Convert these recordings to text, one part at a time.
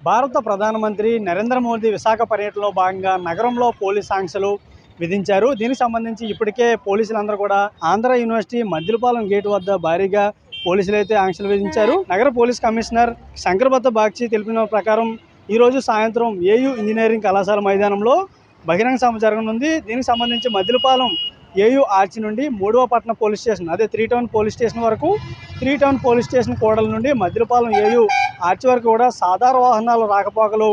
భారత ప్రధానమంత్రి నరేంద్ర మోదీ విశాఖ పర్యటనలో భాగంగా నగరంలో పోలీస్ ఆంక్షలు విధించారు. దీనికి సంబంధించి ఇప్పటికే పోలీసులందరూ కూడా ఆంధ్ర యూనివర్సిటీ మద్దిలపాలెం గేటు వద్ద భారీగా పోలీసులు అయితే ఆంక్షలు విధించారు. నగర పోలీస్ కమిషనర్ శంకర్బత్త బాగ్చి తెలిపిన ప్రకారం ఈ రోజు సాయంత్రం ఏయూ ఇంజనీరింగ్ కళాశాల మైదానంలో బహిరంగ సభ జరగనుంది. దీనికి సంబంధించి మద్దిలపాలెం ఏయూ ఆర్చి నుండి 3వ పట్టణ పోలీస్ స్టేషన్ అదే 3 టౌన్ పోలీస్ స్టేషన్ వరకు, 3 టౌన్ పోలీస్ స్టేషన్ కోడల నుండి మద్దిలపాలెం ఏయూ ఆర్చి వరకు కూడా సాధారణ వాహనాల రాకపోకలు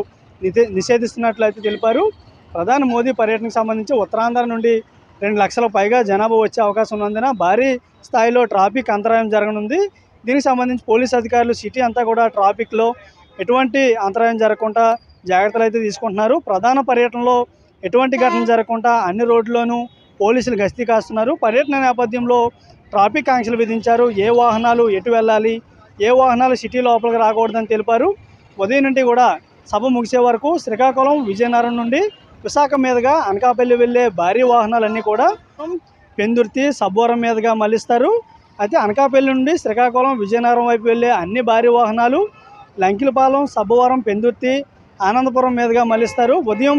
నిషేధిస్తున్నట్లయితే తెలిపారు. ప్రధాని మోదీ పర్యటనకు సంబంధించి ఉత్తరాంధ్ర నుండి 2 లక్షల పైగా జనాభా వచ్చే అవకాశం ఉన్నందున భారీ స్థాయిలో ట్రాఫిక్ అంతరాయం జరగనుంది. దీనికి సంబంధించి పోలీస్ అధికారులు సిటీ అంతా కూడా ట్రాఫిక్లో ఎటువంటి అంతరాయం జరగకుండా జాగ్రత్తలు అయితే తీసుకుంటున్నారు. ప్రధాన పర్యటనలో ఎటువంటి ఘటన జరగకుండా అన్ని రోడ్ల్లోనూ పోలీసులు గస్తీ కాస్తున్నారు. పర్యటన నేపథ్యంలో ట్రాఫిక్ ఆంక్షలు విధించారు. ఏ వాహనాలు ఎటు వెళ్ళాలి, ఏ వాహనాలు సిటీ లోపలికి రాకూడదని తెలిపారు. ఉదయం నుండి కూడా సభ ముగిసే వరకు శ్రీకాకుళం, విజయనగరం నుండి విశాఖ మీదుగా అనకాపల్లి వెళ్ళే భారీ వాహనాలన్నీ కూడా పెందుర్తి, సబ్బవరం మీదుగా మళ్లిస్తారు. అయితే అనకాపల్లి నుండి శ్రీకాకుళం, విజయనగరం వైపు వెళ్ళే అన్ని భారీ వాహనాలు లంకిలపాలెం, సబ్బవరం, పెందుర్తి, ఆనందపురం మీదుగా మళ్లిస్తారు. ఉదయం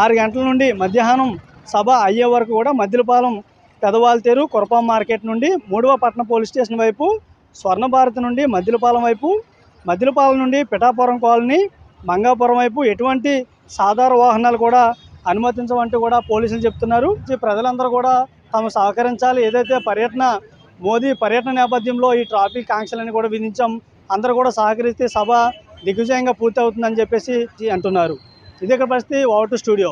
6 గంటల నుండి మధ్యాహ్నం సభ అయ్యే వరకు కూడా మద్దిలపాలెం, పెదవాల్తేరు, కురపాం మార్కెట్ నుండి 3వ పట్టణ పోలీస్ స్టేషన్ వైపు, స్వర్ణభారతి నుండి మద్దిలపాలెం వైపు, మద్దిలపాలెం నుండి పిఠాపురం కాలనీ, మంగాపురం వైపు ఎటువంటి సాధారణ వాహనాలు కూడా అనుమతించమంటూ కూడా పోలీసులు చెప్తున్నారు. ప్రజలందరూ కూడా తాము సహకరించాలి. ఏదైతే మోదీ పర్యటన నేపథ్యంలో ఈ ట్రాఫిక్ ఆంక్షలని కూడా విధించాం, అందరూ కూడా సహకరిస్తే సభ దిగ్విజయంగా పూర్తి అవుతుందని చెప్పేసి అంటున్నారు. ఇదే పరిస్థితి. Over to studio.